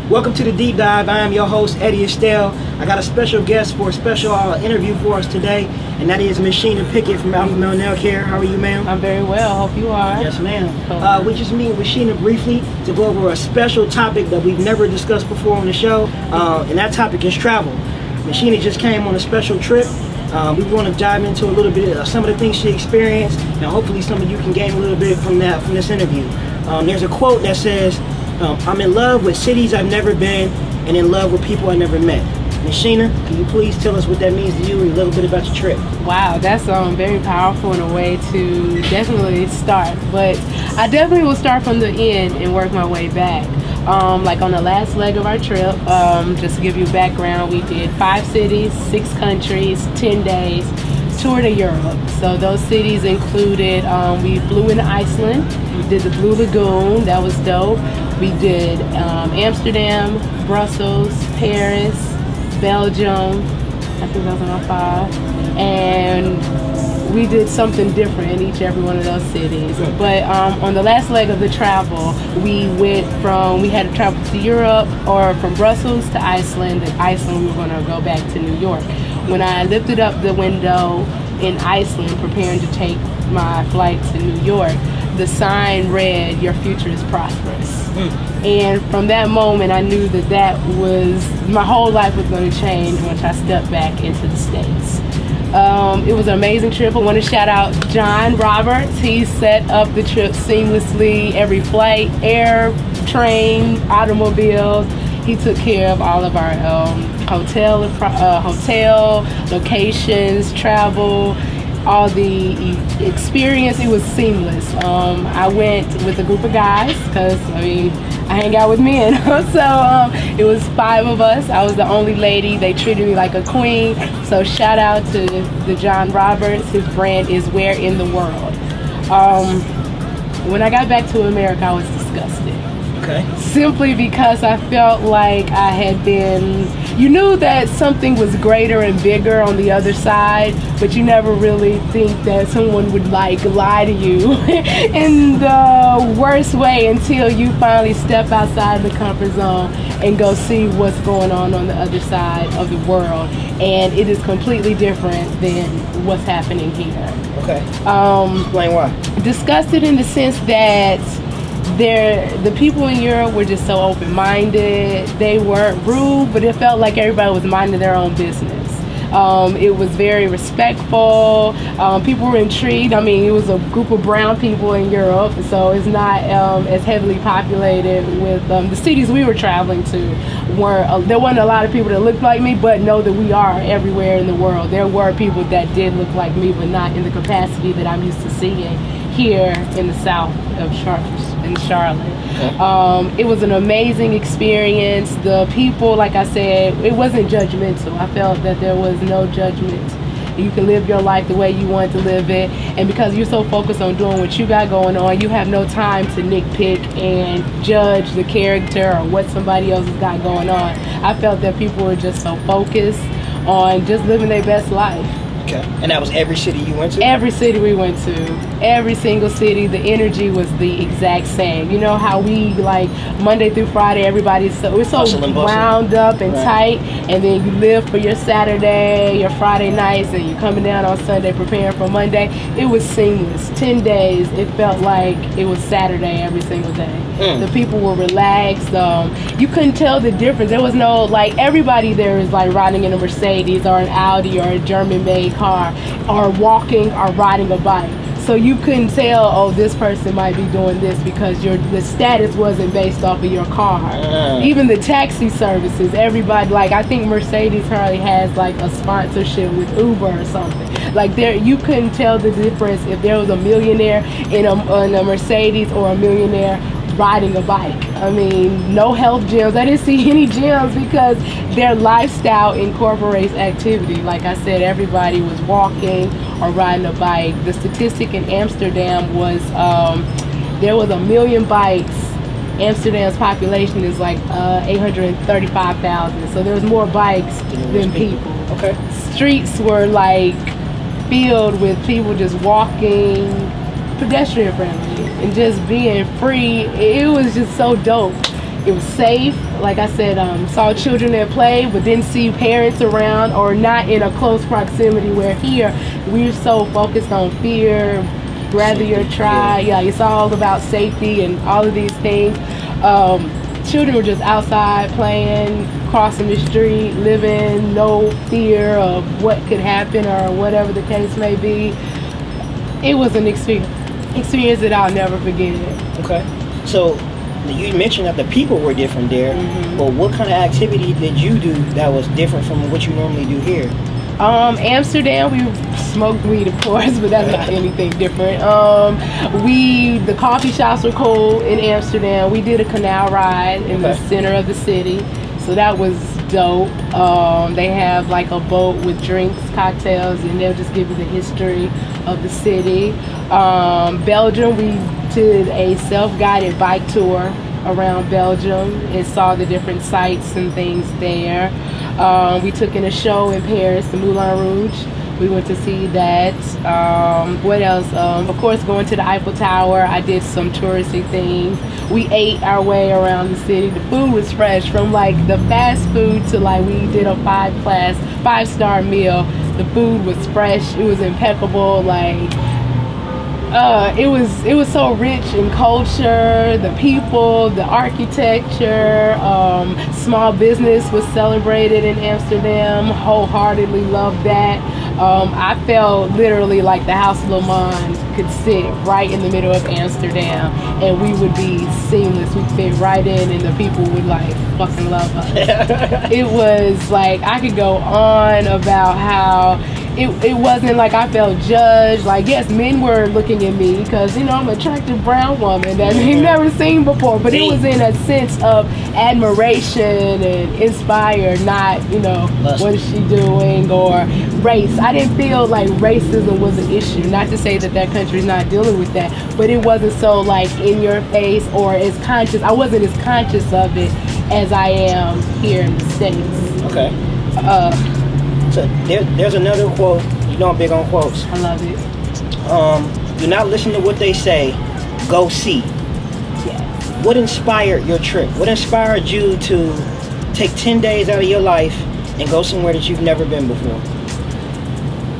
Welcome to the Deep Dive. I am your host, Eddie Estell. I got a special guest for a special interview for us today, and that is Miss Sheena Pickett from Alpha Male Nail Care. How are you, ma'am? I'm very well. Hope you are. Yes, ma'am. We just meet with Sheena briefly to go over a special topic that we've never discussed before on the show, and that topic is travel. Miss Sheena just came on a special trip. We want to dive into a little bit of some of the things she experienced, and hopefully some of you can gain a little bit from this interview. There's a quote that says, I'm in love with cities I've never been and in love with people I never met. Ms. Sheena, can you please tell us what that means to you and a little bit about your trip? Wow, that's very powerful in a way to definitely start. But I definitely will start from the end and work my way back. Like on the last leg of our trip, just to give you background, we did 5 cities, 6 countries, 10 days, tour to Europe. So those cities included, we flew into Iceland, we did the Blue Lagoon, that was dope. We did Amsterdam, Brussels, Paris, Belgium, I think that was on 5, and we did something different in every one of those cities. But on the last leg of the travel, we had to travel to Europe, or from Brussels to Iceland. In Iceland, we were going to go back to New York. When I lifted up the window in Iceland, preparing to take my flight to New York, the sign read, "Your future is prosperous." And from that moment, I knew that my whole life was going to change once I stepped back into the States. It was an amazing trip. I want to shout out John Roberts. He set up the trip seamlessly. Every flight, air, train, automobiles. He took care of all of our hotel locations, travel, all the experience. It was seamless. I went with a group of guys because I hang out with men. So it was 5 of us. I was the only lady. They treated me like a queen. So shout out to the John Roberts. His brand is Where in the World. When I got back to America, I was disgusted. Okay. Simply because I felt like I had been, you knew that something was greater and bigger on the other side, but you never really think that someone would lie to you in the worst way until you finally step outside the comfort zone and go see what's going on the other side of the world. And it is completely different than what's happening here. Okay. Explain why. Disgusted in the sense that the people in Europe were just so open-minded. They weren't rude, but it felt like everybody was minding their own business. It was very respectful. People were intrigued. It was a group of brown people in Europe, so it's not as heavily populated with the cities we were traveling to. There wasn't a lot of people that looked like me, but know that we are everywhere in the world. There were people that did look like me, but not in the capacity that I'm used to seeing here in the south of Charlotte. It was an amazing experience. The people, like I said, it wasn't judgmental. I felt that there was no judgment. You can live your life the way you want to live it, and because you're so focused on doing what you got going on, you have no time to nitpick and judge the character or what somebody else has got going on. I felt that people were just so focused on just living their best life. Okay. And that was every city you went to? Every city we went to. Every single city, the energy was the exact same. You know how we, like, Monday through Friday, everybody's so wound up and tight, and then you live for your Saturday, your Friday nights, and you're coming down on Sunday preparing for Monday. It was seamless. 10 days, it felt like it was Saturday every single day. The people were relaxed. You couldn't tell the difference. There was no, like, everybody there is like riding in a Mercedes or an Audi or a German-made car, or walking or riding a bike. So you couldn't tell, oh, this person might be doing this because the status wasn't based off of your car. Even the taxi services, everybody, like, I think Mercedes hardly has like a sponsorship with Uber or something. Like, you couldn't tell the difference if there was a millionaire in a Mercedes or a millionaire riding a bike. No health gyms. I didn't see any gyms because their lifestyle incorporates activity. Like I said, everybody was walking or riding a bike. The statistic in Amsterdam was there was 1 million bikes. Amsterdam's population is like 835,000, so there's more bikes than people. Okay. Streets were like filled with people just walking, pedestrian friendly, and just being free. It was just so dope. It was safe. like I said, saw children that play, but didn't see parents around or not in a close proximity. Where here, we're so focused on fear, rather your try. Yeah, it's all about safety and all of these things. Children were just outside playing, crossing the street, living, no fear of what could happen or whatever the case may be. It was an experience that I'll never forget. Okay. So you mentioned that the people were different there, but what kind of activity did you do that was different from what you normally do here? Amsterdam, we smoked weed, of course, but that's not anything different. The coffee shops were cool in Amsterdam. We did a canal ride in the center of the city, so that was dope. They have like a boat with drinks, cocktails, and they'll just give you the history of the city. Belgium, we did a self-guided bike tour around Belgium and saw the different sites and things there. We took in a show in Paris, the Moulin Rouge. We went to see that. What else? Of course, going to the Eiffel Tower. I did some touristy things. We ate our way around the city. The food was fresh, from like the fast food to like we did a five-star meal. The food was fresh. It was impeccable. Like it was so rich in culture, the people, the architecture. Small business was celebrated in Amsterdam. Wholeheartedly loved that. I felt literally like the House of Le Mans could sit right in the middle of Amsterdam, and we would be seamless. We'd fit right in, and the people would like fucking love us. It was like, I could go on about how it wasn't like I felt judged. Like, yes, men were looking at me because, you know, I'm an attractive brown woman that they've never seen before, but it was in a sense of admiration and inspired, not, you know, what is she doing, or race. I didn't feel like racism was an issue. Not to say that that country's not dealing with that, but it wasn't so like in your face or as conscious. I wasn't as conscious of it as I am here in the States. Okay. So there's another quote. You know I'm big on quotes. I love it. Do not listen to what they say. Go see. Yeah. What inspired your trip? What inspired you to take 10 days out of your life and go somewhere that you've never been before?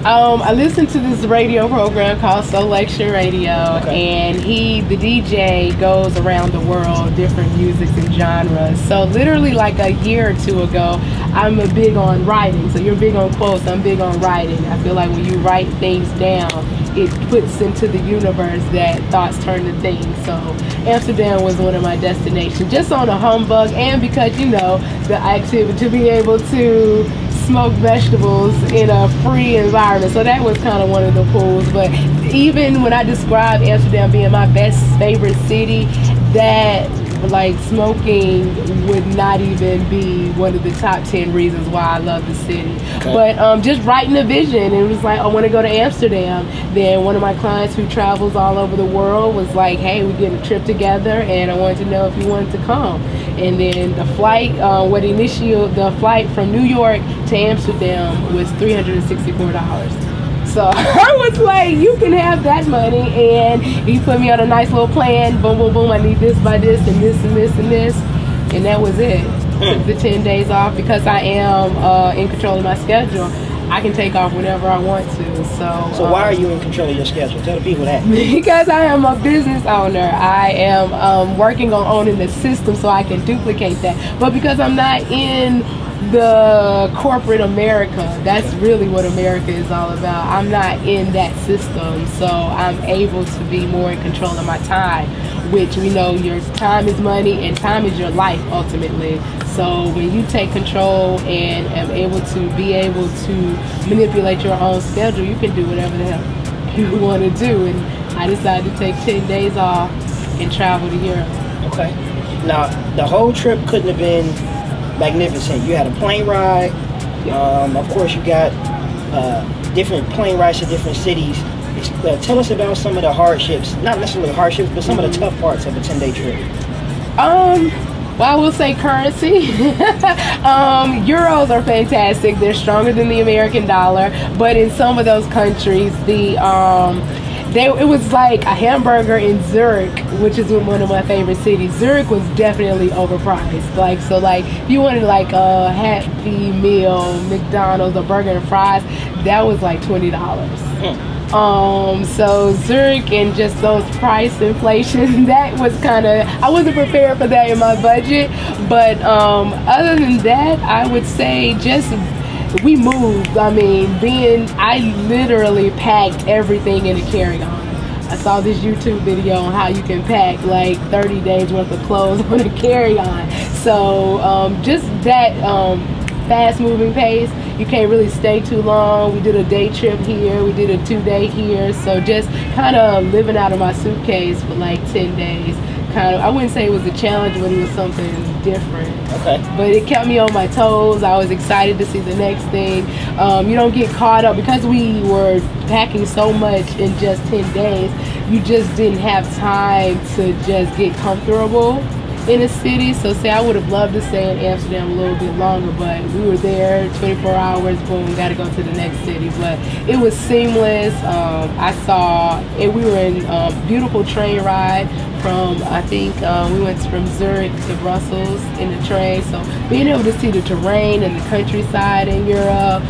I listened to this radio program called Soul Lecture Radio, and the DJ goes around the world, different musics and genres. So literally like a year or two ago, I'm big on writing. So you're big on quotes, I'm big on writing. I feel like when you write things down, it puts into the universe that thoughts turn to things. So Amsterdam was one of my destinations, just on a humbug, and because, you know, the activity to be able to smoke vegetables in a free environment. So that was kind of one of the pulls. But even when I describe Amsterdam being my best favorite city, that like smoking would not even be one of the top 10 reasons why I love the city. But just writing a vision, it was like, I want to go to Amsterdam. Then one of my clients who travels all over the world was like, hey, we get a trip together, and I wanted to know if you wanted to come. And then the flight, the flight from New York to Amsterdam was $364. So I was like, you can have that money. And he put me on a nice little plan. Boom, boom, boom. I need this by this and this and this and this. And that was it. Took the 10 days off because I am in control of my schedule. I can take off whenever I want to. So why are you in control of your schedule? Tell the people that. Because I am a business owner. I am working on owning the system so I can duplicate that. But because I'm not in the corporate America, that's really what America is all about. I'm not in that system, so I'm able to be more in control of my time, which we know your time is money and time is your life ultimately. So when you take control and am able to manipulate your own schedule, you can do whatever the hell you want to do. And I decided to take 10 days off and travel to Europe. Okay. Now, the whole trip couldn't have been magnificent. You had a plane ride. Of course, you got different plane rides to different cities. Tell us about some of the hardships, not necessarily hardships, but some of the tough parts of a 10-day trip. Well, I will say currency. Euros are fantastic. They're stronger than the American dollar. But in some of those countries, it was like a hamburger in Zurich, which is one of my favorite cities. Zurich was definitely overpriced. Like, so like if you wanted like a Happy Meal, McDonald's, a burger and fries, that was like $20. So Zurich and just those price inflation, that was kind of, I wasn't prepared for that in my budget. But other than that, I would say just we moved. I mean, I literally packed everything in a carry-on. I saw this YouTube video on how you can pack like 30 days worth of clothes on a carry-on. So just that fast moving pace, you can't really stay too long. We did a day trip here, we did a 2-day here, so just kind of living out of my suitcase for like 10 days. Kind of, I wouldn't say it was a challenge, but it was something different. Okay. But it kept me on my toes. I was excited to see the next thing. You don't get caught up because we were packing so much in just 10 days. You just didn't have time to just get comfortable in a city. So say I would have loved to stay in Amsterdam a little bit longer, but we were there 24 hours, boom, got to go to the next city. But it was seamless. I saw it. We were in a beautiful train ride from, I think we went from Zurich to Brussels in the train. So being able to see the terrain and the countryside in Europe,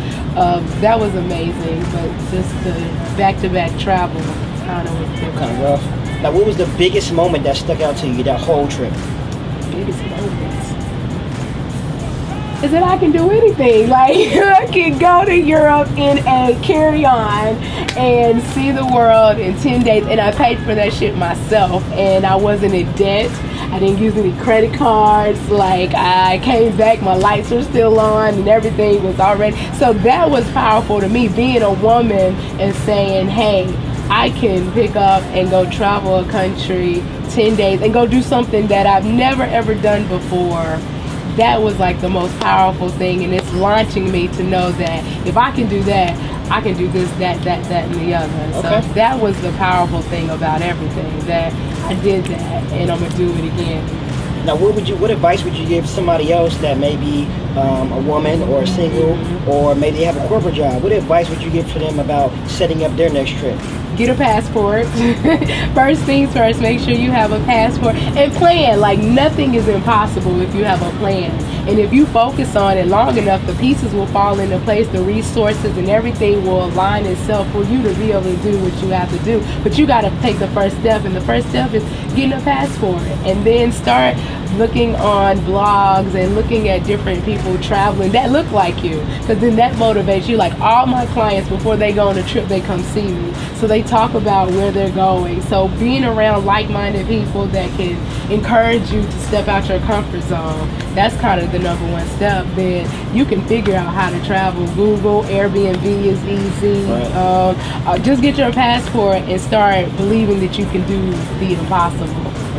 that was amazing. But just the back-to-back travel kind of rough. Now, what was the biggest moment that stuck out to you that whole trip? Biggest moments is that I can do anything. Like, I can go to Europe in a carry-on and see the world in 10 days, and I paid for that shit myself, and I wasn't in debt. I didn't use any credit cards. Like, I came back, my lights were still on and everything was already, so that was powerful to me, being a woman and saying, hey, I can pick up and go travel a country 10 days and go do something that I've never ever done before. That was like the most powerful thing, and it's launching me to know that if I can do that, I can do this, that, and the other. Okay. So that was the powerful thing about everything, that I did that and I'm gonna do it again. Now, what advice would you give somebody else that may be a woman or a single, or maybe they have a corporate job? What advice would you give for them about setting up their next trip? Get a passport. First things first, make sure you have a passport and plan. Like, nothing is impossible if you have a plan. And if you focus on it long enough, the pieces will fall into place, the resources and everything will align itself for you to be able to do what you have to do. But you got to take the first step, and the first step is getting a passport, and then start looking on blogs and looking at different people traveling that look like you, because then that motivates you. Like, all my clients, before they go on a trip, they come see me, so they talk about where they're going. So being around like-minded people that can encourage you to step out your comfort zone, that's kind of the number one step. Then you can figure out how to travel. Google, Airbnb is easy. Right. Just get your passport and start believing that you can do the impossible.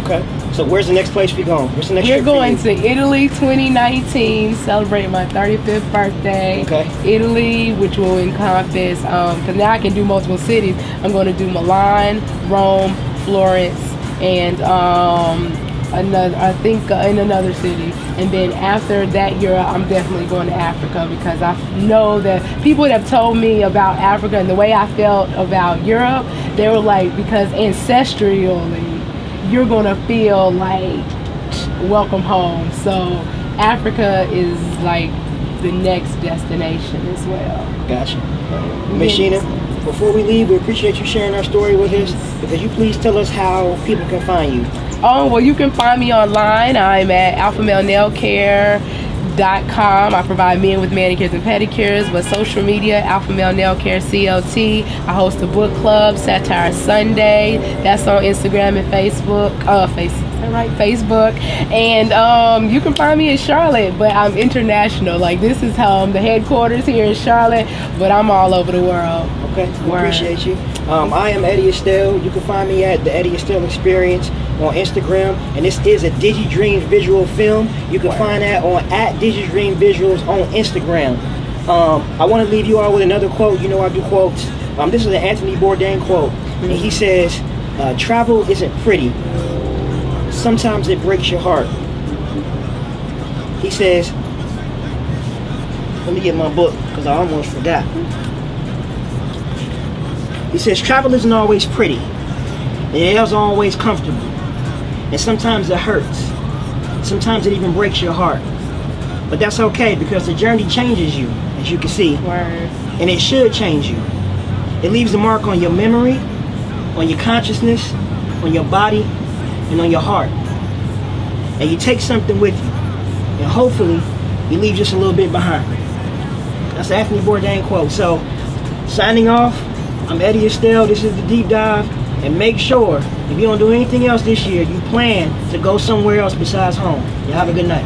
Okay. So where's the next place we're going? What's the next We're going to Italy 2019, celebrating my 35th birthday. Okay. Italy, which will encompass, because now I can do multiple cities. I'm going to do Milan, Rome, Florence, and in another city. And then after that year, I'm definitely going to Africa, because I know that people that have told me about Africa and the way I felt about Europe, they were like, because ancestrally, you're gonna feel like welcome home. So Africa is like the next destination as well. Gotcha. Ms. Sheena, before we leave, we appreciate you sharing our story with us. Because you please tell us how people can find you. Oh, well, you can find me online. I'm at alphamalenailcare.com. I provide men with manicures and pedicures. But social media, Alpha Male Nail Care CLT. I host a book club, Satire Sunday. That's on Instagram and Facebook. Facebook. And you can find me in Charlotte, but I'm international. Like, this is home, the headquarters here in Charlotte, but I'm all over the world. Okay, we appreciate you. I am Eddie Estell. You can find me at the Eddie Estell Experience on Instagram, and this is a DigiDreams visual film. You can find that on @DigiDream Visuals on Instagram. I want to leave you all with another quote. You know I do quotes. This is an Anthony Bourdain quote, and he says, "Travel isn't pretty. Sometimes it breaks your heart." He says, let me get my book because I almost forgot. He says, travel isn't always pretty. It isn't always comfortable. And sometimes it hurts. Sometimes it even breaks your heart. But that's okay, because the journey changes you, as you can see. Word. And it should change you. It leaves a mark on your memory, on your consciousness, on your body, and on your heart. And you take something with you. And hopefully, you leave just a little bit behind. That's an Anthony Bourdain quote. So, signing off, I'm Eddie Estell. This is the Deep Dive. And make sure, if you don't do anything else this year, you plan to go somewhere else besides home. You have a good night.